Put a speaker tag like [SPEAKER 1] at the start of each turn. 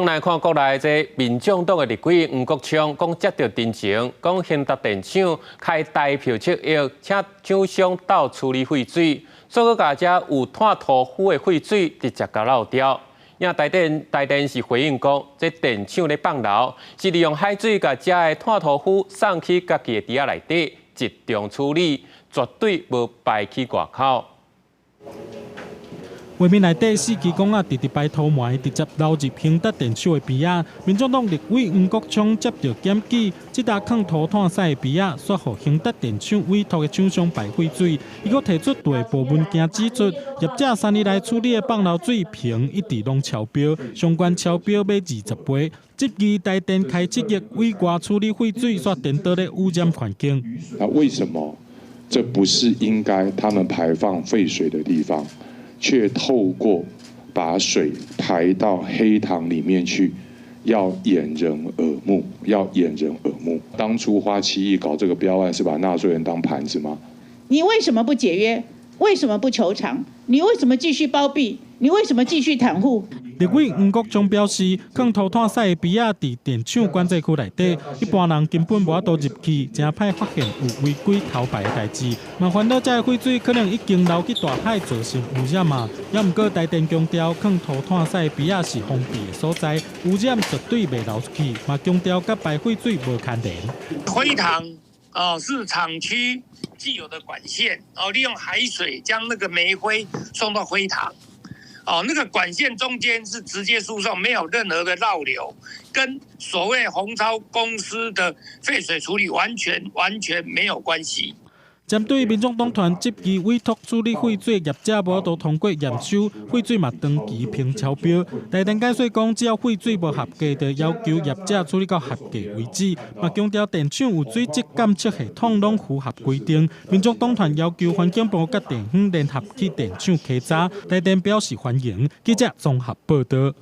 [SPEAKER 1] 来看国内这民众党的立委黄国昌，讲接到陈情，讲兴达电厂开代票7亿，请厂商到处理废水，所以甲遮有碳涂污的废水直接甲漏掉。因台电是回应讲，这电厂咧放流，是利用海水甲遮的碳涂污送去家己的池仔内底集中处理，绝对无排去外口。
[SPEAKER 2] 画面内底4支公仔直排土霾，直接流入兴达电厂的边仔。民众党立委黄国昌接到检举，这搭抗涂炭屎的边仔，说予兴达电厂委托的厂商排废水。伊阁提出第二部文件指出，业者3年来处理的放流水平一直拢超标，相关超标要20倍。这支台电开7亿委外处理废水，煞颠倒咧污染环境。
[SPEAKER 3] 那为什么这不是应该他们排放废水的地方？ 却透过把水排到黑塘里面去，要掩人耳目，要掩人耳目。当初花7亿搞这个标案，是把纳税人当盘子吗？
[SPEAKER 4] 你为什么不解约？为什么不求偿？你为什么继续包庇？你为什么继续袒护？
[SPEAKER 2] 立委黄国昌表示，抗涂炭屎的边仔伫电厂管制区内底，一般人根本无法度入去，真歹发现有违规偷排的代志。嘛烦恼这个废水可能已经流去大海，造成污染嘛。也毋过台电强调，抗涂炭屎的边仔是封闭的所在，污染绝对袂流出去。嘛强调甲排废水无牵连。
[SPEAKER 5] 灰塘是厂区既有的管线利用海水将那个煤灰送到灰塘。 那个管线中间是直接输送，没有任何的绕流，跟所谓宏超公司的废水处理完全没有关系。
[SPEAKER 2] 针对民众党团这支委托处理废水业者无都通过验收，废水嘛长期偏超标。台电解说讲，只要废水无合格，就要求业者处理到合格为止。嘛强调电厂有水质监测系统拢符合规定。民众党团要求环境部甲电厂联合去电厂稽查，台电表示欢迎。记者综合报道。